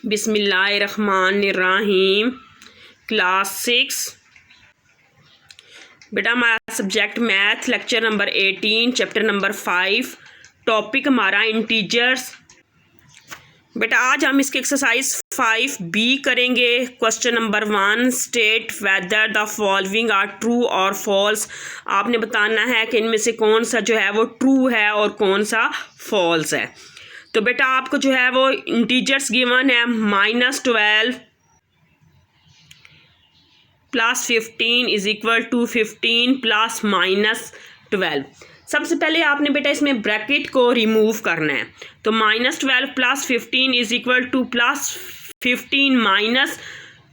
बिस्मिल्लाहिर्रहमानिर्रहीम। क्लास 6 बेटा हमारा subject math, lecture number 18, chapter number 5, topic हमारा इंटीजर्स। बेटा आज हम इसके एक्सरसाइज 5B करेंगे। Question number 1, state whether the following are true और फॉल्स। आपने बताना है कि इनमें से कौन सा जो है वो ट्रू है और कौन सा फॉल्स है। तो बेटा आपको जो है वो इंटीजर्स गिवन है -12 + 15 = 15 ± 12। सबसे पहले आपने बेटा इसमें ब्रैकेट को रिमूव करना है। तो -12 + 15 = +15 -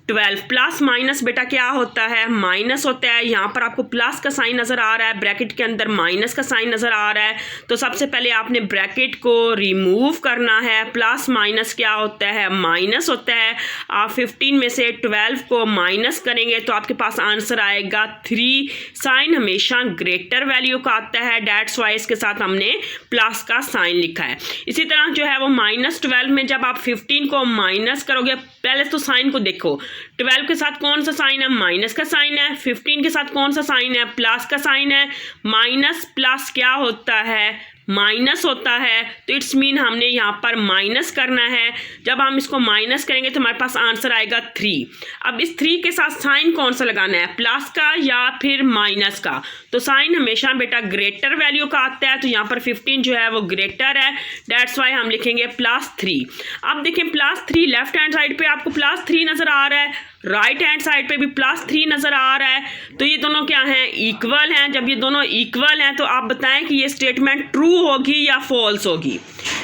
12। प्लस माइनस बेटा क्या होता है? माइनस होता है। यहाँ पर आपको प्लस का साइन नज़र आ रहा है, ब्रैकेट के अंदर माइनस का साइन नज़र आ रहा है। तो सबसे पहले आपने ब्रैकेट को रिमूव करना है। प्लस माइनस क्या होता है? माइनस होता है। आप 15 में से 12 को माइनस करेंगे तो आपके पास आंसर आएगा 3। साइन हमेशा ग्रेटर वैल्यू का आता है, डैट्स वाई इसके साथ हमने प्लस का साइन लिखा है। इसी तरह जो है वो -12 में जब आप 15 को माइनस करोगे, पहले तो साइन को देखो। 12 के साथ कौन सा साइन है? माइनस का साइन है। 15 के साथ कौन सा साइन है? प्लस का साइन है। माइनस प्लस क्या होता है? माइनस होता है। तो इट्स मीन हमने यहाँ पर माइनस करना है। जब हम इसको माइनस करेंगे तो हमारे पास आंसर आएगा 3। अब इस 3 के साथ साइन कौन सा लगाना है? प्लस का या फिर माइनस का? तो साइन हमेशा बेटा ग्रेटर वैल्यू का आता है। तो यहाँ पर 15 जो है वो ग्रेटर है, डैट्स वाई हम लिखेंगे +3। अब देखें +3 लेफ्ट हैंड साइड पे आपको +3 नज़र आ रहा है, राइट हैंड साइड पे भी +3 नज़र आ रहा है। तो ये दोनों क्या हैं? इक्वल हैं। जब ये दोनों इक्वल हैं तो आप बताएं कि ये स्टेटमेंट ट्रू होगी या फॉल्स होगी?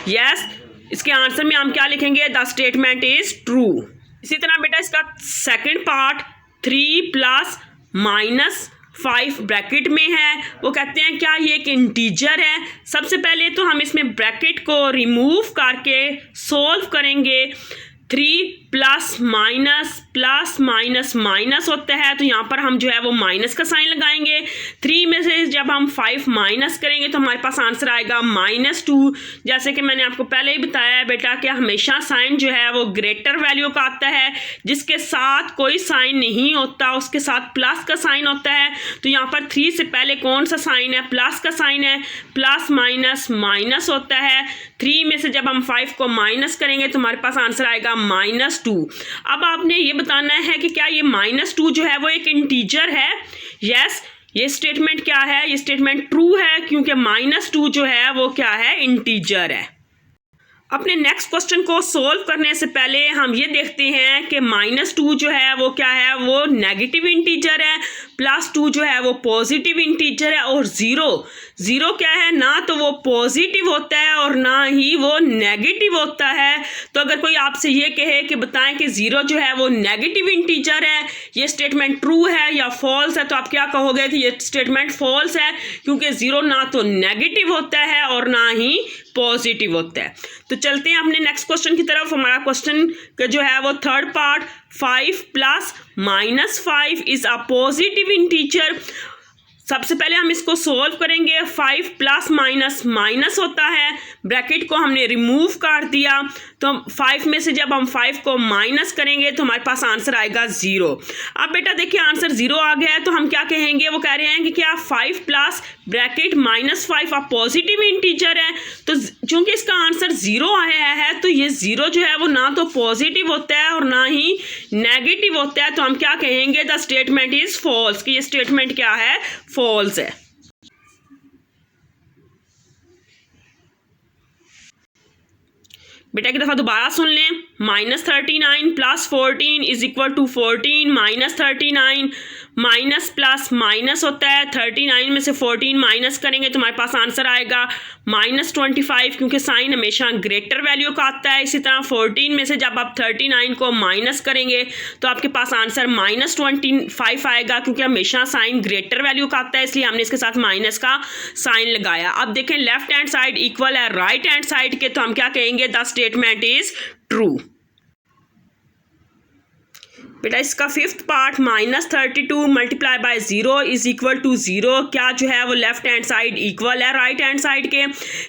यस, इसके आंसर में हम क्या लिखेंगे? The statement is true. इसी तरह बेटा इसका सेकंड पार्ट 3 + -5 ब्रैकेट में है। वो कहते हैं क्या ये एक इंटीजर है? सबसे पहले तो हम इसमें ब्रैकेट को रिमूव करके सोल्व करेंगे। 3 +- होता है, तो यहाँ पर हम जो है वो माइनस का साइन लगाएंगे। 3 में से जब हम 5 माइनस करेंगे तो हमारे पास आंसर आएगा -2। जैसे कि मैंने आपको पहले ही बताया है बेटा कि हमेशा साइन जो है वो ग्रेटर वैल्यू का आता है। जिसके साथ कोई साइन नहीं होता उसके साथ प्लस का साइन होता है। तो यहाँ पर 3 से पहले कौन सा साइन है? प्लस का साइन है। प्लस माइनस माइनस होता है। 3 में से जब हम 5 को माइनस करेंगे तो हमारे पास आंसर आएगा -2। अब आपने ये बताना है कि क्या ये -2 जो है वो एक इंटीजर है? यस, ये स्टेटमेंट क्या है? ये स्टेटमेंट ट्रू है क्योंकि -2 जो है वो क्या है? इंटीजर है। अपने नेक्स्ट क्वेश्चन को सोल्व करने से पहले हम ये देखते हैं कि -2 जो है वो क्या है? वो नेगेटिव इंटीजर है। +2 जो है वो पॉजिटिव इंटीजर है। और ज़ीरो क्या है? ना तो वो पॉजिटिव होता है और ना ही वो नेगेटिव होता है। तो अगर कोई आपसे ये कहे कि बताएं कि 0 जो है वो नेगेटिव इंटीजर है, ये स्टेटमेंट ट्रू है या फॉल्स है, तो आप क्या कहोगे? कि ये स्टेटमेंट फॉल्स है क्योंकि 0 ना तो नेगेटिव होता है और ना ही पॉजिटिव होता है। तो चलते हैं अपने नेक्स्ट क्वेश्चन की तरफ। हमारा क्वेश्चन का जो है वो third part 5 + -5 is a positive integer. सबसे पहले हम इसको सोल्व करेंगे। 5 + - होता है, ब्रैकेट को हमने रिमूव कर दिया। तो 5 में से जब हम 5 को माइनस करेंगे तो हमारे पास आंसर आएगा 0। अब बेटा देखिए आंसर 0 आ गया है तो हम क्या कहेंगे? वो कह रहे हैं कि क्या 5 + (-5) अब पॉजिटिव इंटीजर है। तो चूंकि इसका आंसर 0 आया है तो ये 0 जो है वो ना तो पॉजिटिव होता है और ना ही नेगेटिव होता है। तो हम क्या कहेंगे? द स्टेटमेंट इज फॉल्स, कि ये स्टेटमेंट क्या है? फॉल्स है। बेटा की दफ़ा दोबारा सुन लें। -39 + 14 = 14 - 39। माइनस प्लस माइनस होता है। 39 में से 14 माइनस करेंगे तो हमारे पास आंसर आएगा -25 क्योंकि साइन हमेशा ग्रेटर वैल्यू का आता है। इसी तरह 14 में से जब आप 39 को माइनस करेंगे तो आपके पास आंसर -25 आएगा क्योंकि हमेशा साइन ग्रेटर वैल्यू का आता है, इसलिए हमने इसके साथ माइनस का साइन लगाया। अब देखें लेफ्ट हैंड साइड इक्वल है राइट हैंड साइड के, तो हम क्या कहेंगे? The statement is true. बेटा इसका fifth part -32 multiply by 0 is equal to 0। क्या जो है वो लेफ्ट हैंड साइड इक्वल है राइट हैंड साइड के।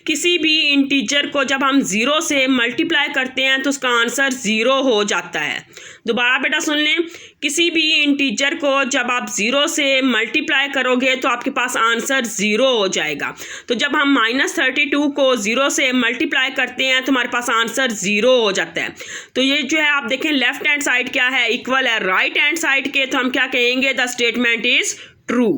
किसी भी इंटीजर को जब हम 0 से मल्टीप्लाई करते हैं तो उसका आंसर 0 हो जाता है। दोबारा बेटा सुन लें, किसी भी इंटीजर को जब आप 0 से मल्टीप्लाई करोगे तो आपके पास आंसर 0 हो जाएगा। तो जब हम -32 को 0 से मल्टीप्लाई करते हैं तो हमारे पास आंसर 0 हो जाता है। तो ये जो है आप देखें लेफ्ट हैंड साइड क्या है, इक्वल है राइट हैंड साइड के, तो हम क्या कहेंगे, द स्टेटमेंट इज ट्रू।